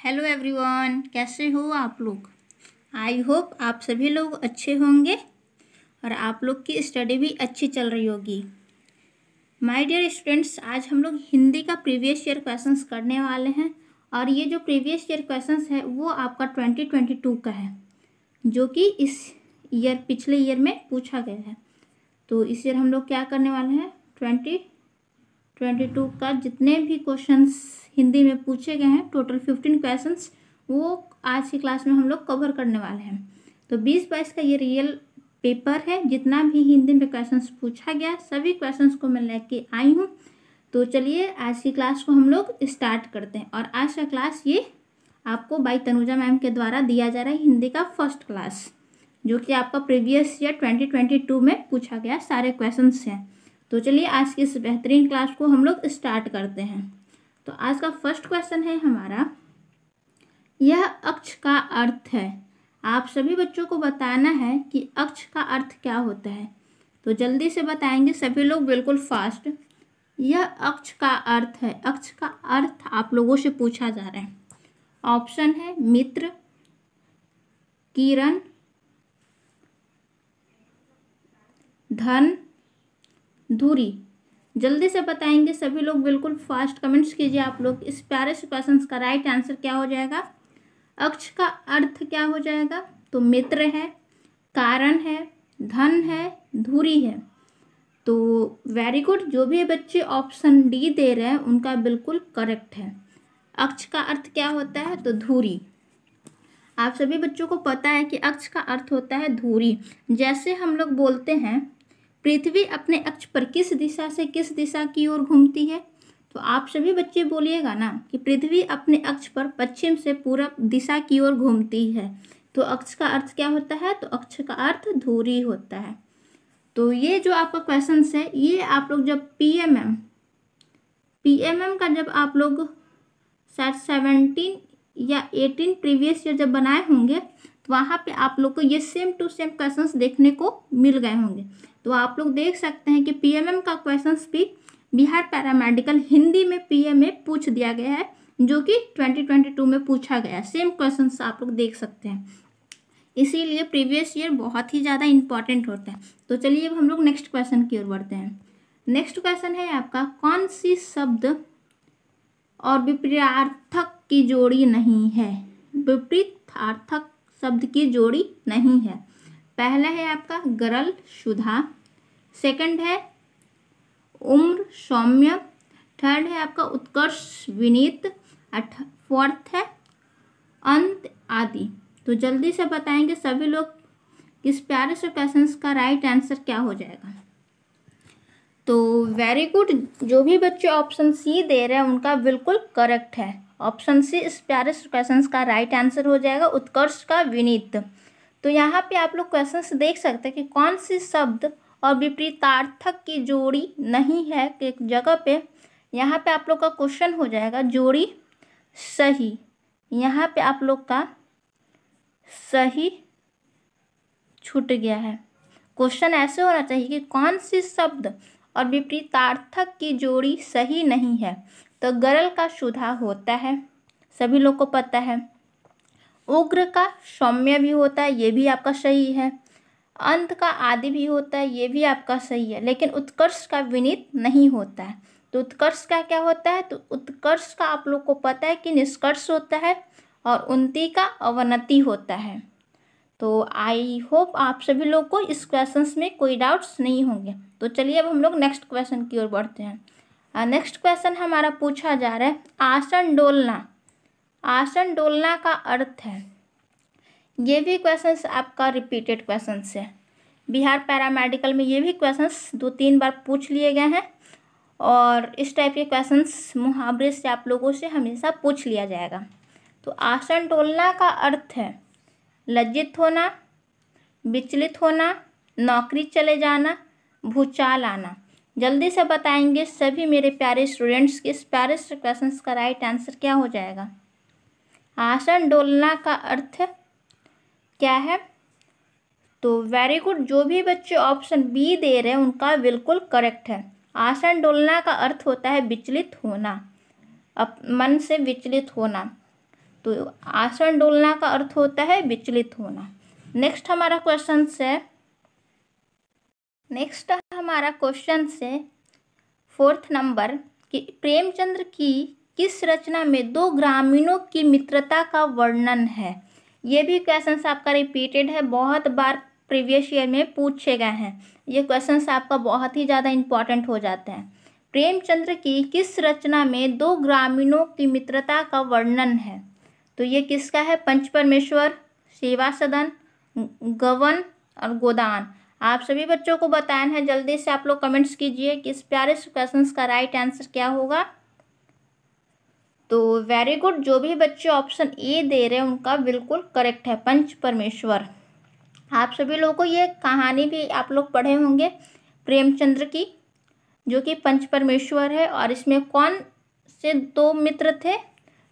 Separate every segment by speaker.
Speaker 1: Hello everyone, कैसे हो आप लोग। आई होप आप सभी लोग अच्छे होंगे और आप लोग की स्टडी भी अच्छी चल रही होगी। माय डियर स्टूडेंट्स, आज हम लोग हिंदी का प्रीवियस ईयर क्वेश्चंस करने वाले हैं और ये जो प्रीवियस ईयर क्वेश्चंस है वो आपका 2022 का है, जो कि इस ईयर पिछले ईयर में पूछा गया है। तो इस ईयर हम लोग क्या करने वाले हैं, 2022 का जितने भी क्वेश्चंस हिंदी में पूछे गए हैं, टोटल 15 क्वेश्चंस, वो आज की क्लास में हम लोग कवर करने वाले हैं। तो 2022 का ये रियल पेपर है। जितना भी हिंदी में क्वेश्चंस पूछा गया सभी क्वेश्चंस को मैं लेके आई हूँ। तो चलिए आज की क्लास को हम लोग स्टार्ट करते हैं। और आज का क्लास ये आपको बाई तनुजा मैम के द्वारा दिया जा रहा है, हिंदी का फर्स्ट क्लास, जो कि आपका प्रीवियस ईयर 2022 में पूछा गया सारे क्वेश्चंस हैं। तो चलिए आज की इस बेहतरीन क्लास को हम लोग स्टार्ट करते हैं। तो आज का फर्स्ट क्वेश्चन है हमारा, यह अक्ष का अर्थ है। आप सभी बच्चों को बताना है कि अक्ष का अर्थ क्या होता है। तो जल्दी से बताएंगे सभी लोग, बिल्कुल फास्ट। यह अक्ष का अर्थ है। अक्ष का अर्थ आप लोगों से पूछा जा रहा है। ऑप्शन है मित्र, किरण, धन, धुरी। जल्दी से बताएंगे सभी लोग, बिल्कुल फास्ट कमेंट्स कीजिए आप लोग। इस प्यारे से क्वेश्चन का राइट आंसर क्या हो जाएगा, अक्ष का अर्थ क्या हो जाएगा। तो मित्र है, कारण है, धन है, धुरी है। तो वेरी गुड, जो भी बच्चे ऑप्शन डी दे रहे हैं उनका बिल्कुल करेक्ट है। अक्ष का अर्थ क्या होता है, तो धुरी। आप सभी बच्चों को पता है कि अक्ष का अर्थ होता है धुरी। जैसे हम लोग बोलते हैं पृथ्वी अपने अक्ष पर किस दिशा से किस दिशा की ओर घूमती है, तो आप सभी बच्चे बोलिएगा ना कि पृथ्वी अपने अक्ष पर पश्चिम से पूरब दिशा की ओर घूमती है। तो अक्ष का अर्थ क्या होता है, तो अक्ष का अर्थ धुरी होता है। तो ये जो आपका क्वेश्चन है, ये आप लोग जब पीएमएम का जब आप लोग शायद 17 या 18 प्रीवियस ईयर जब बनाए होंगे, तो वहाँ पे आप लोग को ये सेम टू सेम क्वेश्चंस देखने को मिल गए होंगे। तो आप लोग देख सकते हैं कि पीएमएम का क्वेश्चंस भी बिहार पैरामेडिकल हिंदी में पीएम में पूछ दिया गया है, जो कि 2022 में पूछा गया। सेम क्वेश्चंस आप लोग देख सकते हैं, इसीलिए प्रीवियस ईयर बहुत ही ज़्यादा इंपॉर्टेंट होता है। तो चलिए अब हम लोग नेक्स्ट क्वेश्चन की ओर बढ़ते हैं। नेक्स्ट क्वेश्चन है आपका, कौन सी शब्द और विपरीतार्थक की जोड़ी नहीं है। विपरीतार्थक शब्द की जोड़ी नहीं है। पहला है आपका गरल सुधा, सेकंड है उम्र सौम्य, थर्ड है आपका उत्कर्ष विनीत, फोर्थ है अंत आदि। तो जल्दी से बताएंगे सभी लोग इस प्यारे से क्वेश्चंस का राइट आंसर क्या हो जाएगा। तो वेरी गुड, जो भी बच्चे ऑप्शन सी दे रहे हैं उनका बिल्कुल करेक्ट है। ऑप्शन सी इस प्यारे से क्वेश्चंस का राइट आंसर हो जाएगा, उत्कर्ष का विनीत। तो यहाँ पे आप लोग क्वेश्चंस देख सकते हैं कि कौन सी शब्द और विपरीतार्थक की जोड़ी नहीं है। एक जगह पे यहाँ पे आप लोग का क्वेश्चन हो जाएगा जोड़ी सही। यहाँ पे आप लोग का सही छूट गया है। क्वेश्चन ऐसे होना चाहिए कि कौन सी शब्द और विपरीतार्थक की जोड़ी सही नहीं है। तो गरल का सुधा होता है, सभी लोग को पता है। उग्र का सौम्य भी होता है, ये भी आपका सही है। अंत का आदि भी होता है, ये भी आपका सही है। लेकिन उत्कर्ष का विनीत नहीं होता है। तो उत्कर्ष का क्या होता है, तो उत्कर्ष का आप लोग को पता है कि निष्कर्ष होता है और उन्नति का अवनति होता है। तो आई होप आप सभी लोग को इस क्वेश्चन में कोई डाउट्स नहीं होंगे। तो चलिए अब हम लोग नेक्स्ट क्वेश्चन की ओर बढ़ते हैं। नेक्स्ट क्वेश्चन हमारा पूछा जा रहा है, आसन डोलना। आसन डोलना का अर्थ है, ये भी क्वेश्चंस आपका रिपीटेड क्वेश्चंस है। बिहार पैरामेडिकल में ये भी क्वेश्चंस 2-3 बार पूछ लिए गए हैं और इस टाइप के क्वेश्चंस मुहावरे से आप लोगों से हमेशा पूछ लिया जाएगा। तो आसन डोलना का अर्थ है लज्जित होना, विचलित होना, नौकरी चले जाना, भूचाल आना। जल्दी से बताएंगे सभी मेरे प्यारे स्टूडेंट्स के इस प्यारे से क्वेश्चंस का राइट आंसर क्या हो जाएगा। आसन डोलना का अर्थ क्या है, तो वेरी गुड, जो भी बच्चे ऑप्शन बी दे रहे हैं उनका बिल्कुल करेक्ट है। आसन डोलना का अर्थ होता है विचलित होना, मन से विचलित होना। तो आसन डोलना का अर्थ होता है विचलित होना। नेक्स्ट हमारा क्वेश्चन से फोर्थ नंबर कि प्रेमचंद्र की किस रचना में दो ग्रामीणों की मित्रता का वर्णन है। ये भी क्वेश्चन आपका रिपीटेड है, बहुत बार प्रीवियस ईयर में पूछे गए हैं। ये क्वेश्चन आपका बहुत ही ज़्यादा इंपॉर्टेंट हो जाते हैं। प्रेमचंद्र की किस रचना में दो ग्रामीणों की मित्रता का वर्णन है। तो ये किसका है, पंच परमेश्वर, सेवा सदन, गवन और गोदान। आप सभी बच्चों को बताना है, जल्दी से आप लोग कमेंट्स कीजिए कि इस प्यारे से क्वेश्चंस का राइट आंसर क्या होगा। तो वेरी गुड, जो भी बच्चे ऑप्शन ए दे रहे हैं उनका बिल्कुल करेक्ट है, पंच परमेश्वर। आप सभी लोगों को ये कहानी भी आप लोग पढ़े होंगे प्रेमचंद्र की, जो कि पंच परमेश्वर है। और इसमें कौन से दो मित्र थे,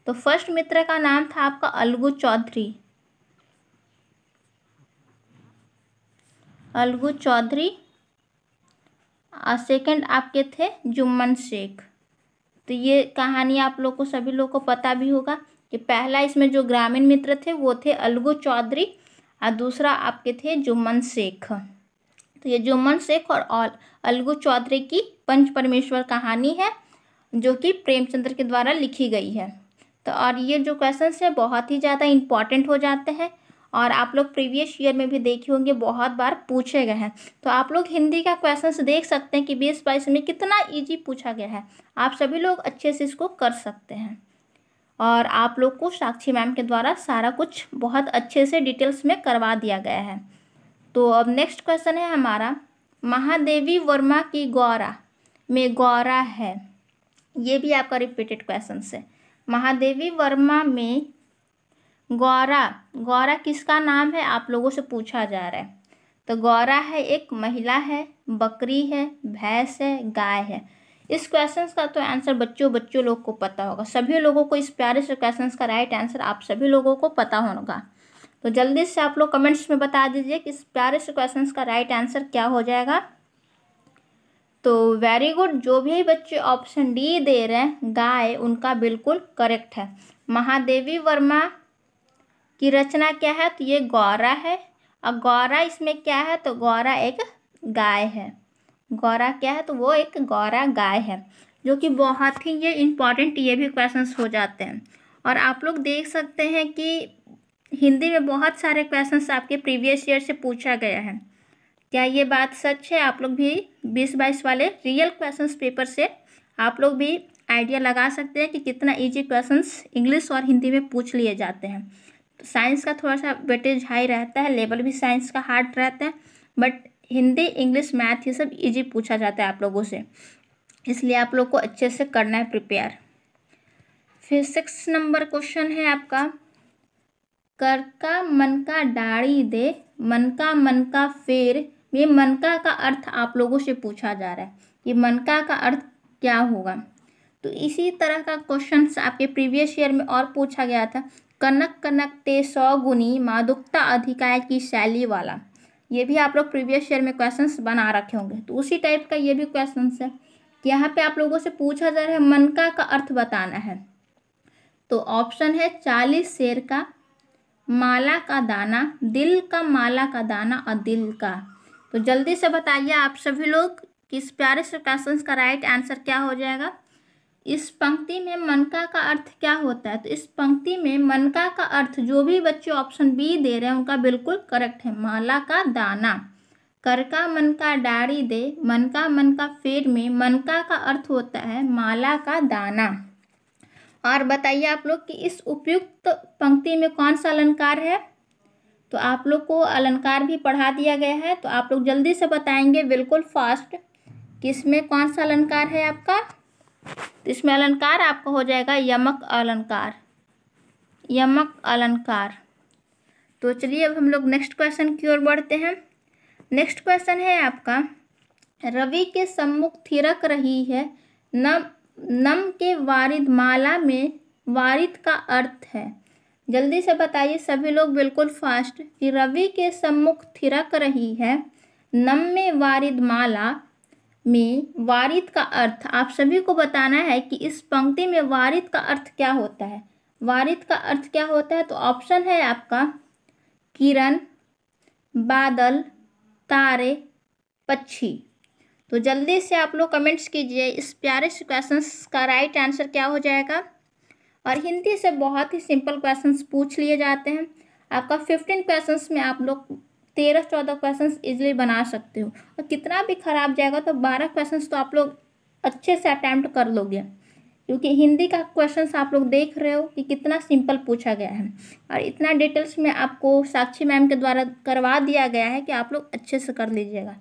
Speaker 1: तो फर्स्ट मित्र का नाम था आपका अलगू चौधरी, और सेकंड आपके थे जुम्मन शेख। तो ये कहानी आप लोग को सभी लोग को पता भी होगा कि पहला इसमें जो ग्रामीण मित्र थे वो थे अलगू चौधरी और दूसरा आपके थे जुम्मन शेख। तो ये जुम्मन शेख और अलगू चौधरी की पंच परमेश्वर कहानी है, जो कि प्रेमचंद्र के द्वारा लिखी गई है। तो और ये जो क्वेश्चंस है बहुत ही ज़्यादा इंपॉर्टेंट हो जाते हैं, और आप लोग प्रीवियस ईयर में भी देखे होंगे, बहुत बार पूछे गए हैं। तो आप लोग हिंदी का क्वेश्चंस देख सकते हैं कि 2022 में कितना इजी पूछा गया है। आप सभी लोग अच्छे से इसको कर सकते हैं, और आप लोग को साक्षी मैम के द्वारा सारा कुछ बहुत अच्छे से डिटेल्स में करवा दिया गया है। तो अब नेक्स्ट क्वेश्चन है हमारा, महादेवी वर्मा की गौरा में गौरा है। ये भी आपका रिपीटेड क्वेश्चन है। महादेवी वर्मा में गौरा किसका नाम है, आप लोगों से पूछा जा रहा है। तो गौरा है एक महिला है, बकरी है, भैंस है, गाय है। इस क्वेश्चन का तो आंसर बच्चों लोग को पता होगा। सभी लोगों को इस प्यारे से क्वेश्चन का राइट आंसर आप सभी लोगों को पता होगा। तो जल्दी से आप लोग कमेंट्स में बता दीजिए कि इस प्यारे से क्वेश्चन का राइट आंसर क्या हो जाएगा। तो वेरी गुड, जो भी बच्चे ऑप्शन डी दे रहे हैं गाय, उनका बिल्कुल करेक्ट है। महादेवी वर्मा की रचना क्या है, तो ये गौरा है, और गौरा इसमें क्या है, तो गौरा एक गाय है। गौरा क्या है, तो वो एक गौरा गाय है, जो कि बहुत ही ये इम्पॉर्टेंट ये भी क्वेश्चंस हो जाते हैं। और आप लोग देख सकते हैं कि हिंदी में बहुत सारे क्वेश्चंस आपके प्रीवियस ईयर से पूछा गया है। क्या ये बात सच है? आप लोग भी 2022 वाले रियल क्वेश्चंस पेपर से आप लोग भी आइडिया लगा सकते हैं कि कितना इजी क्वेश्चंस इंग्लिश और हिंदी में पूछ लिए जाते हैं। तो साइंस का थोड़ा सा वेटेज हाई रहता है, लेवल भी साइंस का हार्ड रहता है, बट हिंदी, इंग्लिश, मैथ ये सब इजी पूछा जाता है आप लोगों से, इसलिए आप लोग को अच्छे से करना है प्रिपेयर। फिर 6 नंबर क्वेश्चन है आपका, कर का मन का डाड़ी दे, मन का फेर में मनका का अर्थ आप लोगों से पूछा जा रहा है। ये मनका का अर्थ क्या होगा? तो इसी तरह का क्वेश्चन आपके प्रीवियस ईयर में और पूछा गया था, कनक कनक ते 100 गुनी मादुकता अधिकाय की शैली वाला। ये भी आप लोग प्रीवियस ईयर में क्वेश्चंस बना रखे होंगे। तो उसी टाइप का ये भी क्वेश्चन है कि यहाँ पे आप लोगों से पूछा जा रहा है मनका का अर्थ बताना है। तो ऑप्शन है 40 शेर का, माला का दाना, दिल का माला का दाना और दिल का। तो जल्दी से बताइए आप सभी लोग कि इस प्यारे से क्वेश्चन का राइट आंसर क्या हो जाएगा। इस पंक्ति में मनका का अर्थ क्या होता है? तो इस पंक्ति में मनका का अर्थ जो भी बच्चे ऑप्शन बी दे रहे हैं उनका बिल्कुल करेक्ट है, माला का दाना। कर का मन का डाड़ी दे, मन का फेर में मनका का अर्थ होता है माला का दाना। और बताइए आप लोग कि इस उपयुक्त पंक्ति में कौन सा अलंकार है? तो आप लोग को अलंकार भी पढ़ा दिया गया है, तो आप लोग जल्दी से बताएंगे बिल्कुल फास्ट कि इसमें कौन सा अलंकार है आपका। तो इसमें अलंकार आपका हो जाएगा यमक अलंकार, यमक अलंकार। तो चलिए अब हम लोग नेक्स्ट क्वेश्चन की ओर बढ़ते हैं। नेक्स्ट क्वेश्चन है आपका, रवि के सम्मुख थिरक रही है, नम के वारिद माला में वारिद का अर्थ है। जल्दी से बताइए सभी लोग बिल्कुल फास्ट कि रवि के सम्मुख थिरक रही है, नम में वारिद माला में वारिद का अर्थ आप सभी को बताना है कि इस पंक्ति में वारिद का अर्थ क्या होता है। वारिद का अर्थ क्या होता है? तो ऑप्शन है आपका किरण, बादल, तारे, पक्षी। तो जल्दी से आप लोग कमेंट्स कीजिए इस प्यारे से क्वेश्चंस का राइट आंसर क्या हो जाएगा। और हिंदी से बहुत ही सिंपल क्वेश्चंस पूछ लिए जाते हैं। आपका 15 क्वेश्चंस में आप लोग 13-14 क्वेश्चंस इजीली बना सकते हो, और कितना भी खराब जाएगा तो 12 क्वेश्चंस तो आप लोग अच्छे से अटैम्प्ट कर लोगे, क्योंकि हिंदी का क्वेश्चंस आप लोग देख रहे हो कि कितना सिंपल पूछा गया है, और इतना डिटेल्स में आपको साक्षी मैम के द्वारा करवा दिया गया है कि आप लोग अच्छे से कर लीजिएगा।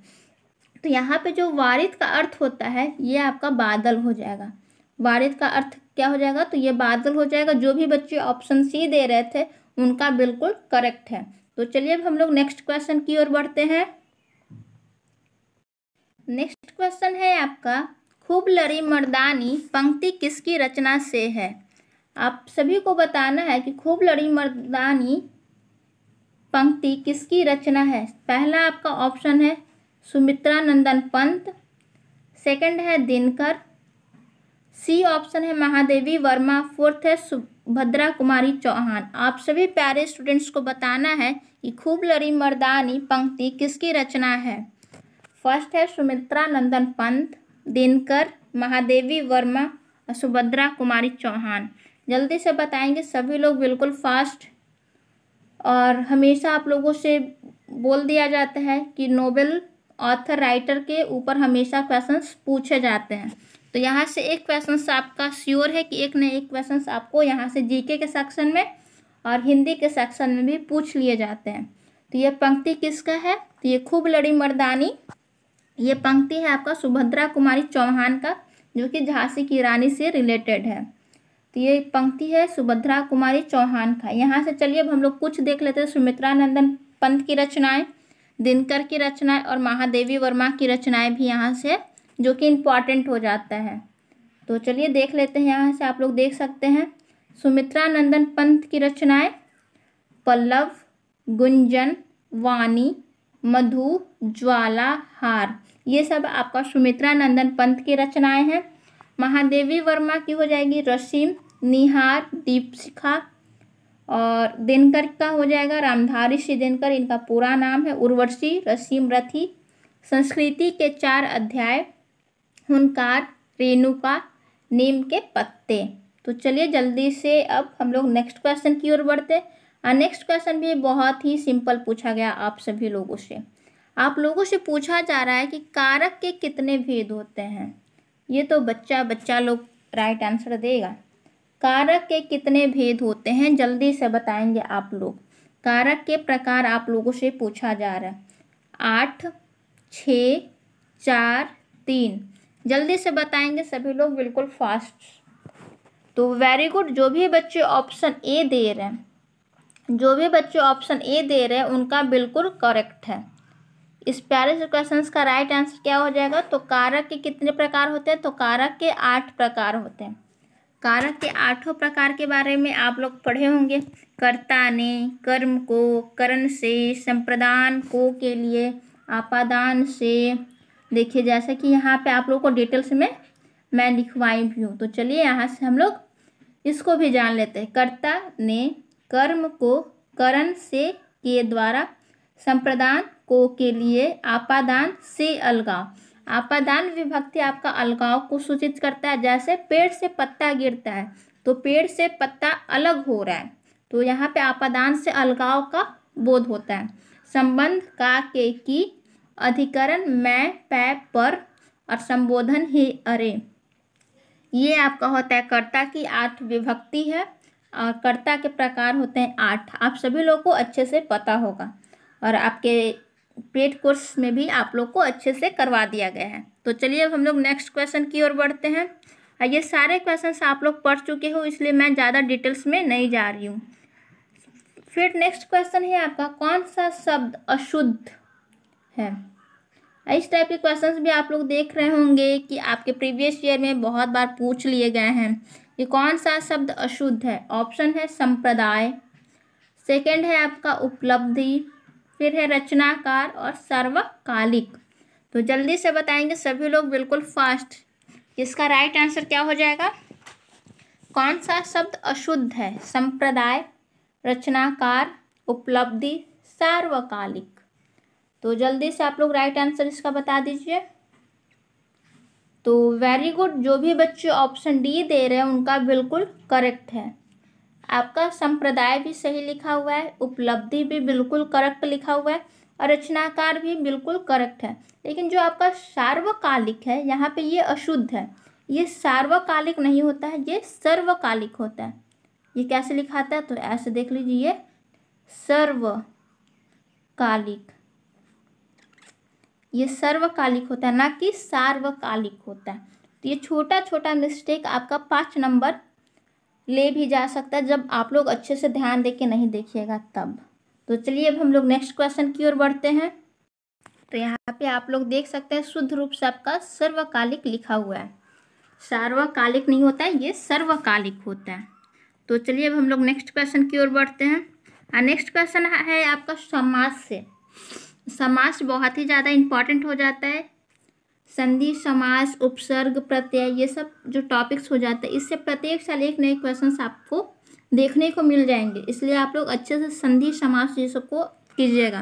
Speaker 1: तो यहाँ पे जो वारिद का अर्थ होता है ये आपका बादल हो जाएगा। वारिद का अर्थ क्या हो जाएगा? तो ये बादल हो जाएगा। जो भी बच्चे ऑप्शन सी दे रहे थे उनका बिल्कुल करेक्ट है। तो चलिए अब हम लोग नेक्स्ट क्वेश्चन की ओर बढ़ते हैं। नेक्स्ट क्वेश्चन है आपका, खूब लड़ी मर्दानी पंक्ति किसकी रचना से है? आप सभी को बताना है कि खूब लड़ी मर्दानी पंक्ति किसकी रचना है। पहला आपका ऑप्शन है सुमित्रा नंदन पंत, सेकंड है दिनकर, सी ऑप्शन है महादेवी वर्मा, फोर्थ है सुभद्रा कुमारी चौहान। आप सभी प्यारे स्टूडेंट्स को बताना है कि खूब लड़ी मर्दानी पंक्ति किसकी रचना है। फर्स्ट है सुमित्रा नंदन पंत, दिनकर, महादेवी वर्मा और सुभद्रा कुमारी चौहान। जल्दी से बताएंगे सभी लोग, बिल्कुल फास्ट। और हमेशा आप लोगों से बोल दिया जाता है कि नोबेल ऑथर राइटर के ऊपर हमेशा क्वेश्चंस पूछे जाते हैं। तो यहाँ से एक क्वेश्चंस आपका श्योर है कि एक न एक क्वेश्चंस आपको यहाँ से जीके के सेक्शन में और हिंदी के सेक्शन में भी पूछ लिए जाते हैं। तो ये पंक्ति किसका है? तो ये खूब लड़ी मर्दानी, ये पंक्ति है आपका सुभद्रा कुमारी चौहान का, जो कि झांसी की रानी से रिलेटेड है। तो ये पंक्ति है सुभद्रा कुमारी चौहान का। यहाँ से चलिए अब हम लोग कुछ देख लेते हैं सुमित्रा नंदन पंत की रचनाएं, दिनकर की रचनाएं और महादेवी वर्मा की रचनाएं भी यहाँ से, जो कि इम्पॉर्टेंट हो जाता है। तो चलिए देख लेते हैं। यहाँ से आप लोग देख सकते हैं सुमित्रा नंदन पंत की रचनाएं, पल्लव, गुंजन, वाणी, मधु, ज्वाला, हार, ये सब आपका सुमित्रा नंदन पंत की रचनाएं हैं। महादेवी वर्मा की हो जाएगी रसीम, निहार, दीपशिखा, और दिनकर का हो जाएगा रामधारी सिंह दिनकर, इनका पूरा नाम है, उर्वशी, रसीम रथी, संस्कृति के 4 अध्याय, हुनकार, रेणुका, नीम के पत्ते। तो चलिए जल्दी से अब हम लोग नेक्स्ट क्वेश्चन की ओर बढ़ते हैं। और नेक्स्ट क्वेश्चन भी बहुत ही सिंपल पूछा गया आप सभी लोगों से। आप लोगों से पूछा जा रहा है कि कारक के कितने भेद होते हैं। ये तो बच्चा लोग राइट आंसर देगा। कारक के कितने भेद होते हैं जल्दी से बताएंगे आप लोग। कारक के प्रकार आप लोगों से पूछा जा रहा है। 8, 6, 4, 3। जल्दी से बताएंगे सभी लोग, बिल्कुल फास्ट। तो वेरी गुड। जो भी बच्चे ऑप्शन ए दे रहे हैं, उनका बिल्कुल करेक्ट है। इस प्यारे से क्वेश्चंस का राइट आंसर क्या हो जाएगा? तो कारक के कितने प्रकार होते हैं? तो कारक के 8 प्रकार होते हैं। कारक के 8 प्रकार के बारे में आप लोग पढ़े होंगे। कर्ता ने, कर्म को, करण से, संप्रदान को के लिए, आपादान से। देखिए जैसे कि यहाँ पे आप लोग को डिटेल्स में मैं लिखवाई भी हूँ। तो चलिए यहाँ से हम लोग इसको भी जान लेते हैं। कर्ता ने कर्म को करण से के द्वारा, संप्रदान को के लिए, आपादान से अलगाव। आपादान विभक्ति आपका अलगाव को सूचित करता है। जैसे पेड़ से पत्ता गिरता है तो पेड़ से पत्ता अलग हो रहा है, तो यहाँ पे आपादान से अलगाव का बोध होता है। संबंध का के की, अधिकरण मैं, पै, पर और संबोधन ही, अरे, ये आपका होता है कर्ता की 8 विभक्ति है। और कर्ता के प्रकार होते हैं 8। आप सभी लोग को अच्छे से पता होगा, और आपके पेड कोर्स में भी आप लोग को अच्छे से करवा दिया गया है। तो चलिए अब हम लोग नेक्स्ट क्वेश्चन की ओर बढ़ते हैं। ये सारे क्वेश्चंस आप लोग पढ़ चुके हो, इसलिए मैं ज़्यादा डिटेल्स में नहीं जा रही हूँ। फिर नेक्स्ट क्वेश्चन है आपका, कौन सा शब्द अशुद्ध है? इस टाइप के क्वेश्चंस भी आप लोग देख रहे होंगे कि आपके प्रीवियस ईयर में बहुत बार पूछ लिए गए हैं। ये कौन सा शब्द अशुद्ध है? ऑप्शन है संप्रदाय, सेकंड है आपका उपलब्धि, फिर है रचनाकार और सार्वकालिक। तो जल्दी से बताएंगे सभी लोग, बिल्कुल फास्ट। इसका राइट आंसर क्या हो जाएगा? कौन सा शब्द अशुद्ध है? संप्रदाय, रचनाकार, उपलब्धि, सार्वकालिक। तो जल्दी से आप लोग राइट आंसर इसका बता दीजिए। तो वेरी गुड, जो भी बच्चे ऑप्शन डी दे रहे हैं उनका बिल्कुल करेक्ट है। आपका संप्रदाय भी सही लिखा हुआ है, उपलब्धि भी बिल्कुल करेक्ट लिखा हुआ है और रचनाकार भी बिल्कुल करेक्ट है। लेकिन जो आपका सार्वकालिक है यहाँ पे ये अशुद्ध है। ये सार्वकालिक नहीं होता है, ये सर्वकालिक होता है। ये कैसे लिखा था? तो ऐसे देख लीजिए, ये सर्वकालिक, ये सर्वकालिक होता है ना कि सार्वकालिक होता है। तो ये छोटा छोटा मिस्टेक आपका 5 नंबर ले भी जा सकता है जब आप लोग अच्छे से ध्यान दे के नहीं देखिएगा तब। तो चलिए अब हम लोग नेक्स्ट क्वेश्चन की ओर बढ़ते हैं। तो यहाँ पे आप लोग देख सकते हैं शुद्ध रूप से आपका सर्वकालिक लिखा हुआ है, सार्वकालिक नहीं होता है, ये सर्वकालिक होता है। तो चलिए अब हम लोग नेक्स्ट क्वेश्चन की ओर बढ़ते हैं। नेक्स्ट क्वेश्चन है आपका समास से। समास बहुत ही ज़्यादा इम्पॉर्टेंट हो जाता है। संधि, समास, उपसर्ग, प्रत्यय, ये सब जो टॉपिक्स हो जाते हैं इससे प्रत्येक साल एक नए क्वेश्चंस आपको देखने को मिल जाएंगे, इसलिए आप लोग अच्छे से संधि, समास ये सब को कीजिएगा।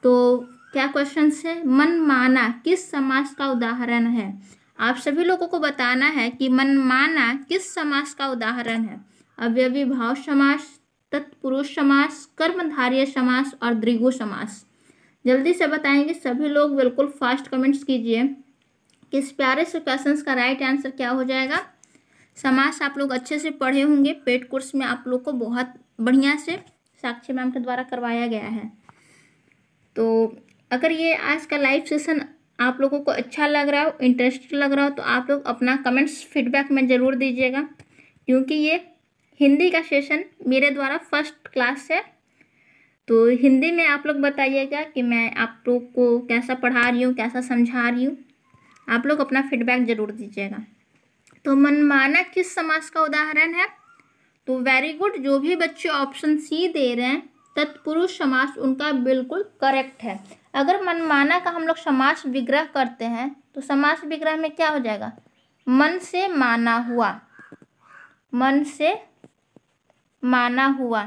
Speaker 1: तो क्या क्वेश्चंस है? मनमाना किस समास का उदाहरण है? आप सभी लोगों को बताना है कि मनमाना किस समास का उदाहरण है। अव्ययी भाव समास, तत्पुरुष समास, कर्मधारय समास और द्विगु समास। जल्दी से बताएंगे सभी लोग, बिल्कुल फास्ट कमेंट्स कीजिए कि इस प्यारे से क्वेश्चंस का राइट आंसर क्या हो जाएगा। समास आप लोग अच्छे से पढ़े होंगे, पेड कोर्स में आप लोग को बहुत बढ़िया से साक्षी मैम के द्वारा करवाया गया है। तो अगर ये आज का लाइव सेशन आप लोगों को अच्छा लग रहा हो, इंटरेस्टिंग लग रहा हो, तो आप लोग अपना कमेंट्स फीडबैक में ज़रूर दीजिएगा, क्योंकि ये हिंदी का सेशन मेरे द्वारा फर्स्ट क्लास है। तो हिंदी में आप लोग बताइएगा कि मैं आप लोग को कैसा पढ़ा रही हूँ, कैसा समझा रही हूँ। आप लोग अपना फीडबैक ज़रूर दीजिएगा। तो मनमाना किस समास का उदाहरण है? तो वेरी गुड, जो भी बच्चे ऑप्शन सी दे रहे हैं तत्पुरुष समास, उनका बिल्कुल करेक्ट है। अगर मनमाना का हम लोग समास विग्रह करते हैं तो समास विग्रह में क्या हो जाएगा? मन से माना हुआ, मन से माना हुआ।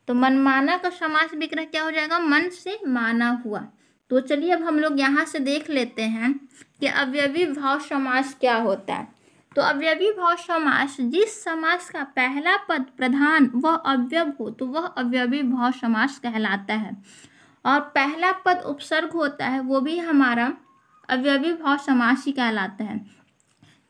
Speaker 1: तो मनमाना का समास विग्रह क्या हो जाएगा? मन से माना हुआ। तो चलिए अब हम लोग यहाँ से देख लेते हैं कि अव्ययी भाव समास क्या होता है। तो अव्ययी भाव समास, जिस समास का पहला पद प्रधान व अव्यय हो तो वह अव्ययी भाव समास कहलाता है, और पहला पद उपसर्ग होता है वो भी हमारा अव्ययी भाव समास ही कहलाता है।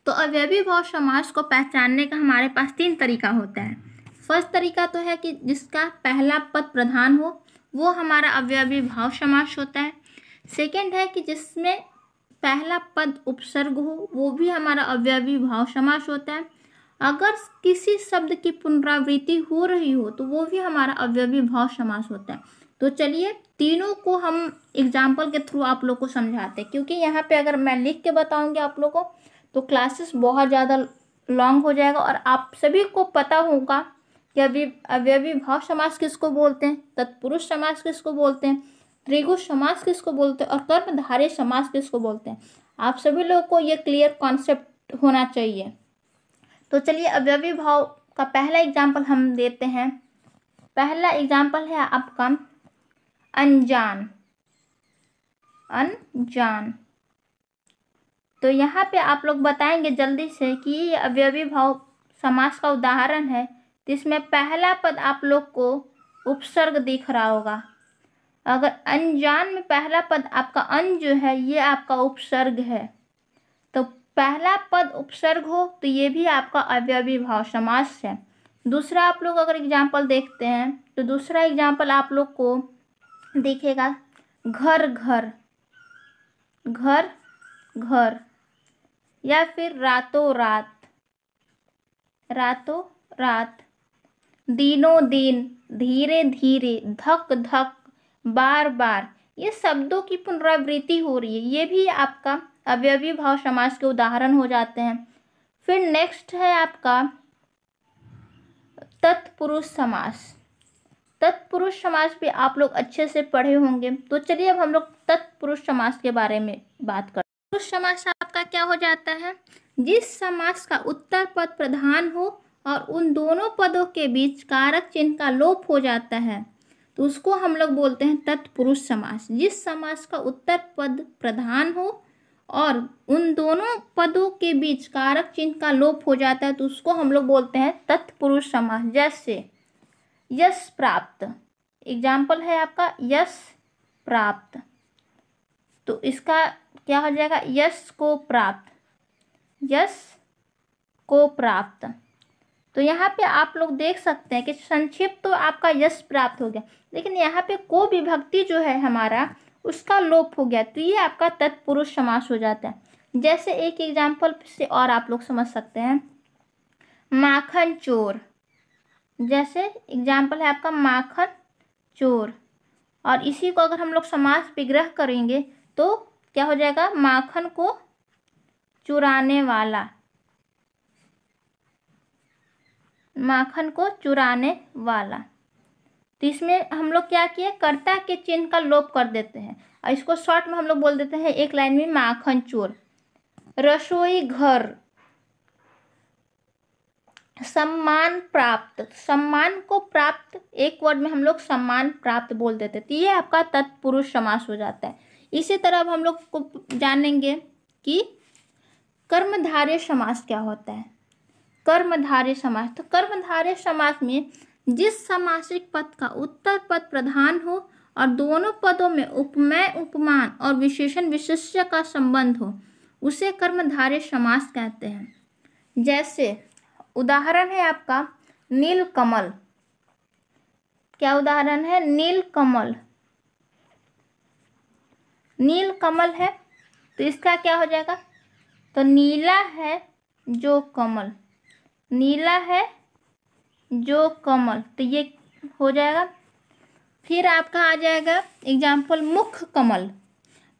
Speaker 1: तो अव्ययी भाव समास को पहचानने का हमारे पास 3 तरीका होता है। फर्स्ट तरीका तो है कि जिसका पहला पद प्रधान हो वो हमारा अव्ययी भाव समास होता है। सेकंड है कि जिसमें पहला पद उपसर्ग हो वो भी हमारा अव्ययी भाव समास होता है। अगर किसी शब्द की पुनरावृत्ति हो रही हो तो वो भी हमारा अव्ययी भाव समास होता है। तो चलिए तीनों को हम एग्जाम्पल के थ्रू आप लोग को समझाते हैं, क्योंकि यहाँ पे अगर मैं लिख के बताऊँगी आप लोग को तो क्लासेस बहुत ज़्यादा लॉन्ग हो जाएगा, और आप सभी को पता होगा कि अव्ययी भाव समास किसको बोलते हैं, तत्पुरुष समास किसको बोलते हैं, द्विगु समास किसको बोलते हैं और कर्मधारय समास किसको बोलते हैं। आप सभी लोगों को ये क्लियर कॉन्सेप्ट होना चाहिए। तो चलिए अव्ययी भाव का पहला एग्जाम्पल हम देते हैं। पहला एग्जाम्पल है आपका अनजान, अनजान। तो यहाँ पे आप लोग बताएंगे जल्दी से कि ये अव्ययी भाव समास का उदाहरण है, जिसमें पहला पद आप लोग को उपसर्ग दिख रहा होगा। अगर अनजान में पहला पद आपका अन जो है ये आपका उपसर्ग है, तो पहला पद उपसर्ग हो तो ये भी आपका अव्ययी भाव समास है। दूसरा आप लोग अगर एग्जाम्पल देखते हैं तो दूसरा एग्जाम्पल आप लोग को दिखेगा घर घर, घर घर, या फिर रातों रात, रातों रात, दिनों दिन, धीरे धीरे, धक धक, बार बार। ये शब्दों की पुनरावृत्ति हो रही है, ये भी आपका अव्ययी भाव समास के उदाहरण हो जाते हैं। फिर नेक्स्ट है आपका तत्पुरुष समास। तत्पुरुष समास भी आप लोग अच्छे से पढ़े होंगे। तो चलिए अब हम लोग तत्पुरुष समास के बारे में बात करते हैं। तत्पुरुष समास आपका आपका क्या हो जाता है, जिस समास का उत्तर पद प्रधान हो और उन दोनों पदों के बीच कारक चिन्ह का लोप हो जाता है तो उसको हम लोग बोलते हैं तत्पुरुष समास। जिस समास का उत्तर पद प्रधान हो और उन दोनों पदों के बीच कारक चिन्ह का लोप हो जाता है तो उसको हम लोग बोलते हैं तत्पुरुष समास। जैसे यश प्राप्त, एग्जाम्पल है आपका यश प्राप्त, तो इसका क्या हो जाएगा, यश को प्राप्त, यश को प्राप्त। तो यहाँ पे आप लोग देख सकते हैं कि संक्षिप्त तो आपका यश प्राप्त हो गया, लेकिन यहाँ पे को विभक्ति जो है हमारा उसका लोप हो गया, तो ये आपका तत्पुरुष समास हो जाता है। जैसे एक एग्जाम्पल से और आप लोग समझ सकते हैं, माखन चोर, जैसे एग्जाम्पल है आपका माखन चोर, और इसी को अगर हम लोग समास विग्रह करेंगे तो क्या हो जाएगा, माखन को चुराने वाला, माखन को चुराने वाला। तो इसमें हम लोग क्या किए, कर्ता के चिन्ह का लोप कर देते हैं और इसको शॉर्ट में हम लोग बोल देते हैं एक लाइन में माखन चोर। रसोई घर, सम्मान प्राप्त, सम्मान को प्राप्त, एक वर्ड में हम लोग सम्मान प्राप्त बोल देते हैं, तो ये आपका तत्पुरुष समास हो जाता है। इसी तरह अब हम लोग को जानेंगे कि कर्मधारय समास क्या होता है। कर्मधारय समास, तो कर्मधारय समास में जिस समासिक पद का उत्तर पद प्रधान हो और दोनों पदों में उपमेय उपमान और विशेषण विशेष्य का संबंध हो उसे कर्मधारय समास कहते हैं। जैसे उदाहरण है आपका नीलकमल, क्या उदाहरण है, नीलकमल, नीलकमल है तो इसका क्या हो जाएगा, तो नीला है जो कमल, नीला है जो कमल, तो ये हो जाएगा। फिर आपका आ जाएगा एग्जाम्पल मुख कमल,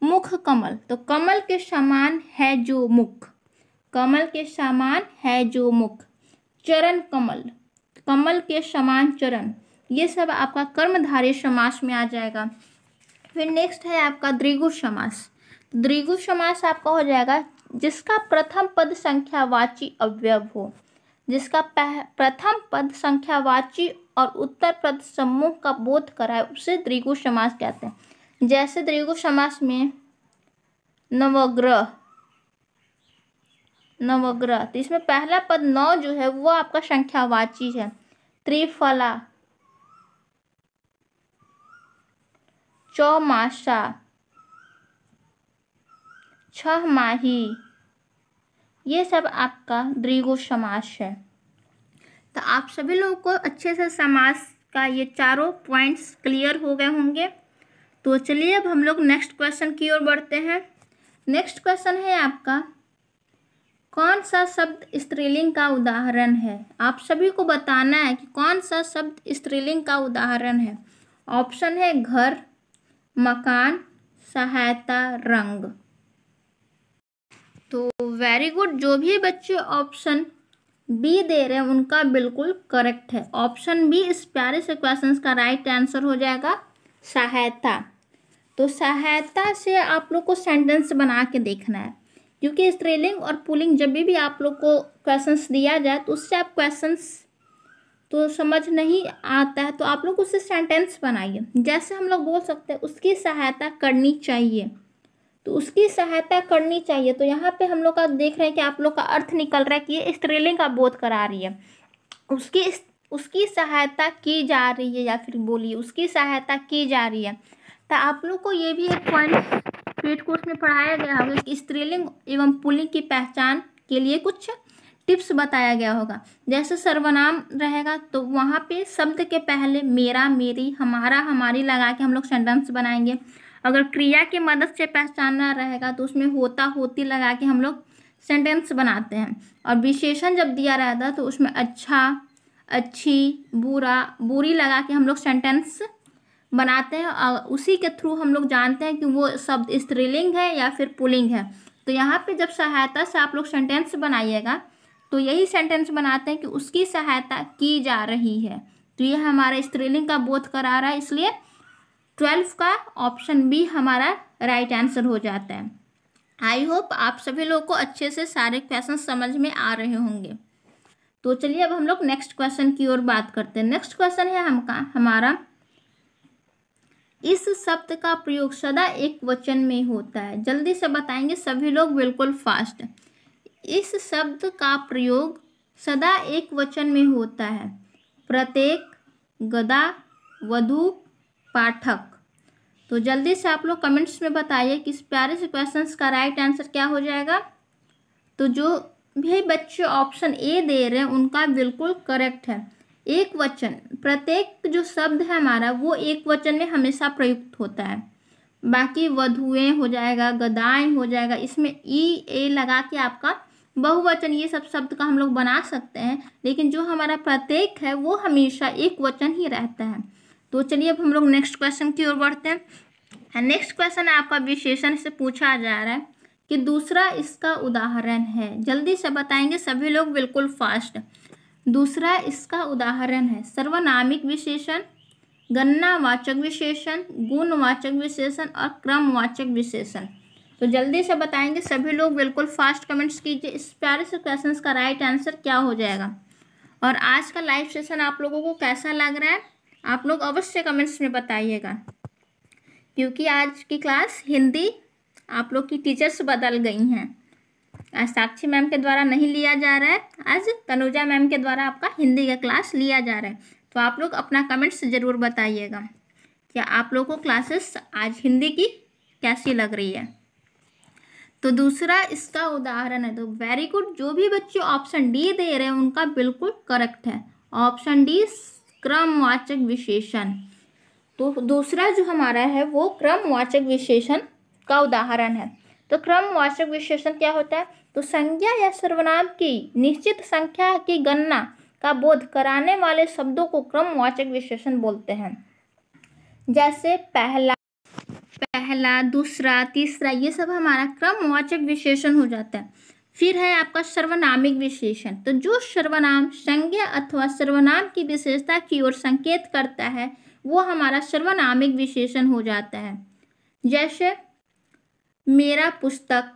Speaker 1: मुख कमल, तो कमल के समान है जो मुख, कमल के समान है जो मुख। चरण कमल, कमल के समान चरण, ये सब आपका कर्मधारय समास में आ जाएगा। फिर नेक्स्ट है आपका द्विगु समास। द्विगु समास आपका हो जाएगा जिसका प्रथम पद संख्यावाची अवयव हो, जिसका प्रथम पद संख्यावाची और उत्तर पद समूह का बोध कराए उसे द्विगु समास कहते हैं। जैसे द्विगु समास में नवग्रह, नवग्रह, तो इसमें पहला पद नौ जो है वो आपका संख्यावाची है। त्रिफला, चौमासा, छह माही, ये सब आपका द्विगु समास है। तो आप सभी लोगों को अच्छे से समास का ये चारों पॉइंट्स क्लियर हो गए होंगे। तो चलिए अब हम लोग नेक्स्ट क्वेश्चन की ओर बढ़ते हैं। नेक्स्ट क्वेश्चन है आपका, कौन सा शब्द स्त्रीलिंग का उदाहरण है। आप सभी को बताना है कि कौन सा शब्द स्त्रीलिंग का उदाहरण है। ऑप्शन है घर, मकान, सहायता, रंग। तो वेरी गुड, जो भी बच्चे ऑप्शन बी दे रहे हैं उनका बिल्कुल करेक्ट है। ऑप्शन बी इस प्यारे से क्वेश्चंस का राइट आंसर हो जाएगा सहायता। तो सहायता से आप लोग को सेंटेंस बना के देखना है, क्योंकि स्त्रीलिंग और पुल्लिंग जब भी आप लोग को क्वेश्चंस दिया जाए तो उससे आप क्वेश्चंस तो समझ नहीं आता है तो आप लोग उससे सेंटेंस बनाइए। जैसे हम लोग बोल सकते हैं उसकी सहायता करनी चाहिए, तो उसकी सहायता करनी चाहिए, तो यहाँ पे हम लोग का देख रहे हैं कि आप लोग का अर्थ निकल रहा है कि ये स्त्रीलिंग का बोध करा रही है। उसकी सहायता की जा रही है, या फिर बोलिए उसकी सहायता की जा रही है। तो आप लोग को ये भी एक पॉइंट पेड कोर्स में पढ़ाया गया होगा कि स्त्रीलिंग एवं पुल्लिंग की पहचान के लिए कुछ टिप्स बताया गया होगा। जैसे सर्वनाम रहेगा तो वहाँ पे शब्द के पहले मेरा, मेरी, हमारा, हमारी लगा के हम लोग सेंटेंस बनाएंगे। अगर क्रिया की मदद से पहचानना रहेगा तो उसमें होता, होती लगा के हम लोग सेंटेंस बनाते हैं। और विशेषण जब दिया रहता है तो उसमें अच्छा, अच्छी, बुरा, बुरी लगा के हम लोग सेंटेंस बनाते हैं। और उसी के थ्रू हम लोग जानते हैं कि वो शब्द स्त्रीलिंग है या फिर पुल्लिंग है। तो यहाँ पे जब सहायता से आप लोग सेंटेंस बनाइएगा तो यही सेंटेंस बनाते हैं कि उसकी सहायता की जा रही है, तो यह हमारा स्त्रीलिंग का बोध करा रहा है, इसलिए 12 का ऑप्शन बी हमारा राइट आंसर हो जाता है। आई होप आप सभी लोगों को अच्छे से सारे क्वेश्चन समझ में आ रहे होंगे। तो चलिए अब हम लोग नेक्स्ट क्वेश्चन की ओर बात करते हैं। नेक्स्ट क्वेश्चन है हमारा, इस शब्द का प्रयोग सदा एक वचन में होता है। जल्दी से बताएंगे सभी लोग, बिल्कुल फास्ट। इस शब्द का प्रयोग सदा एक वचन में होता है। प्रत्येक, गदा, वधू, पाठक। तो जल्दी से आप लोग कमेंट्स में बताइए कि इस प्यारे से क्वेश्चंस का राइट आंसर क्या हो जाएगा। तो जो भी बच्चे ऑप्शन ए दे रहे हैं उनका बिल्कुल करेक्ट है। एक वचन, प्रत्येक जो शब्द है हमारा वो एक वचन में हमेशा प्रयुक्त होता है। बाकी वधुएं हो जाएगा, गदाएं हो जाएगा, इसमें ई ए लगा के आपका बहुवचन ये सब शब्द का हम लोग बना सकते हैं, लेकिन जो हमारा प्रत्येक है वो हमेशा एक वचन ही रहता है। तो चलिए अब हम लोग नेक्स्ट क्वेश्चन की ओर बढ़ते हैं। नेक्स्ट क्वेश्चन आपका विशेषण से पूछा जा रहा है कि दूसरा इसका उदाहरण है। जल्दी से बताएंगे सभी लोग, बिल्कुल फास्ट। दूसरा इसका उदाहरण है सर्वनामिक विशेषण, गणनावाचक विशेषण, गुणवाचक विशेषण और क्रमवाचक विशेषण। तो जल्दी से बताएंगे सभी लोग, बिल्कुल फास्ट कमेंट्स कीजिए। इस प्यारे से क्वेश्चंस का राइट आंसर क्या हो जाएगा। और आज का लाइव सेशन आप लोगों को कैसा लग रहा है आप लोग अवश्य कमेंट्स में बताइएगा, क्योंकि आज की क्लास हिंदी आप लोग की टीचर्स बदल गई हैं। आज साक्षी मैम के द्वारा नहीं लिया जा रहा है, आज तनुजा मैम के द्वारा आपका हिंदी का क्लास लिया जा रहा है। तो आप लोग अपना कमेंट्स ज़रूर बताइएगा क्या आप लोगों को क्लासेस आज हिंदी की कैसी लग रही है। तो दूसरा इसका उदाहरण है। तो वेरी गुड, जो भी बच्चे ऑप्शन डी दे रहे हैं उनका बिल्कुल करेक्ट है। ऑप्शन डी क्रमवाचक विशेषण। तो दूसरा जो हमारा है वो क्रमवाचक विशेषण का उदाहरण है। तो क्रमवाचक विशेषण क्या होता है। तो संज्ञा या सर्वनाम की निश्चित संख्या की गणना का बोध कराने वाले शब्दों को क्रमवाचक विशेषण बोलते हैं। जैसे पहला, दूसरा, तीसरा, ये सब हमारा क्रमवाचक विशेषण हो जाता है। फिर है आपका सर्वनामिक विशेषण। तो जो सर्वनाम संज्ञा अथवा सर्वनाम की विशेषता की ओर संकेत करता है वो हमारा सर्वनामिक विशेषण हो जाता है। जैसे मेरा पुस्तक,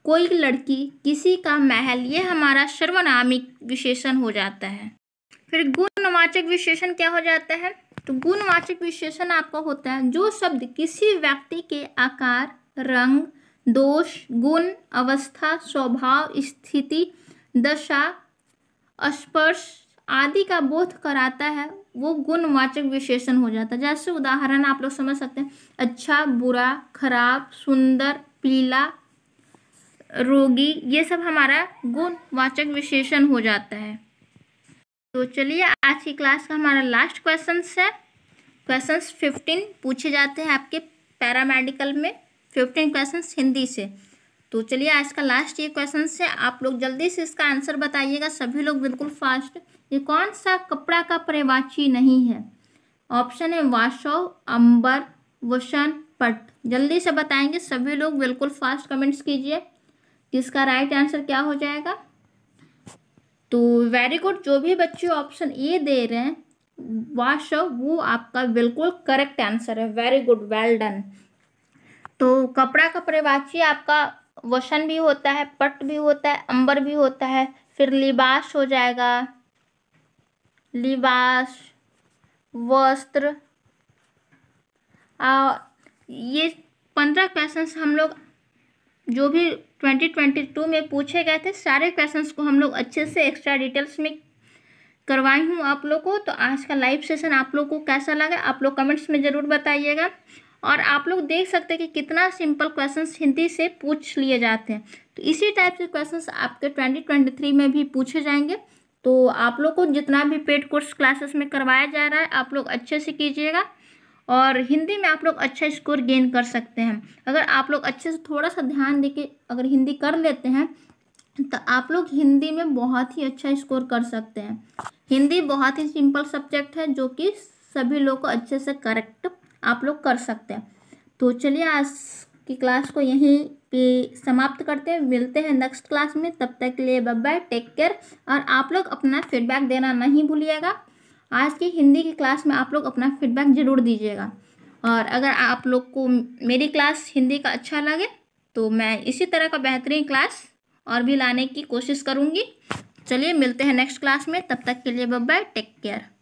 Speaker 1: कोई लड़की, किसी का महल, ये हमारा सर्वनामिक विशेषण हो जाता है। फिर गुणवाचक विशेषण क्या हो जाता है। तो गुणवाचक विशेषण आपका होता है जो शब्द किसी व्यक्ति के आकार, रंग, दोष, गुण, अवस्था, स्वभाव, स्थिति, दशा, स्पर्श आदि का बोध कराता है वो गुणवाचक विशेषण हो जाता है। जैसे उदाहरण आप लोग समझ सकते हैं, अच्छा, बुरा, खराब, सुंदर, पीला, रोगी, ये सब हमारा गुणवाचक विशेषण हो जाता है। तो चलिए आज की क्लास का हमारा लास्ट क्वेश्चंस है। क्वेश्चंस 15 पूछे जाते हैं आपके पैरामेडिकल में, 15 क्वेश्चंस हिंदी से। तो चलिए आज का लास्ट ये क्वेश्चन है, आप लोग जल्दी से इसका आंसर बताइएगा सभी लोग, बिल्कुल फास्ट। ये कौन सा कपड़ा का पर्यायवाची नहीं है। ऑप्शन है वासव, अंबर, वसन, पट। जल्दी से बताएंगे सभी लोग, बिल्कुल फास्ट कमेंट्स कीजिए कि इसका राइट आंसर क्या हो जाएगा। तो वेरी गुड, जो भी बच्चे ऑप्शन ए दे रहे हैं वासव, वो आपका बिल्कुल करेक्ट आंसर है। Very good, well done. तो कपड़ा का पर्यायवाची आपका वसन भी होता है, पट भी होता है, अंबर भी होता है। फिर लिबास हो जाएगा, लिबास, वस्त्र। ये 15 क्वेश्चंस हम लोग जो भी 2022 में पूछे गए थे, सारे क्वेश्चंस को हम लोग अच्छे से एक्स्ट्रा डिटेल्स में करवाई हूँ आप लोग को। तो आज का लाइव सेशन आप लोग को कैसा लगा आप लोग कमेंट्स में ज़रूर बताइएगा। और आप लोग देख सकते हैं कि कितना सिंपल क्वेश्चंस हिंदी से पूछ लिए जाते हैं। तो इसी टाइप के क्वेश्चंस आपके 2023 में भी पूछे जाएंगे। तो आप लोग को जितना भी पेड कोर्स क्लासेस में करवाया जा रहा है आप लोग अच्छे से कीजिएगा और हिंदी में आप लोग अच्छा स्कोर गेन कर सकते हैं। अगर आप लोग अच्छे से थोड़ा सा ध्यान देके अगर हिंदी कर लेते हैं तो आप लोग हिंदी में बहुत ही अच्छा स्कोर कर सकते हैं। हिंदी बहुत ही सिंपल सब्जेक्ट है जो कि सभी लोग को अच्छे से करेक्ट आप लोग कर सकते हैं। तो चलिए आज की क्लास को यहीं पे समाप्त करते हैं, मिलते हैं नेक्स्ट क्लास में। तब तक के लिए बाय बाय, टेक केयर। और आप लोग अपना फीडबैक देना नहीं भूलिएगा। आज की हिंदी की क्लास में आप लोग अपना फीडबैक ज़रूर दीजिएगा। और अगर आप लोग को मेरी क्लास हिंदी का अच्छा लगे तो मैं इसी तरह का बेहतरीन क्लास और भी लाने की कोशिश करूँगी। चलिए मिलते हैं नेक्स्ट क्लास में, तब तक के लिए बाय बाय, टेक केयर।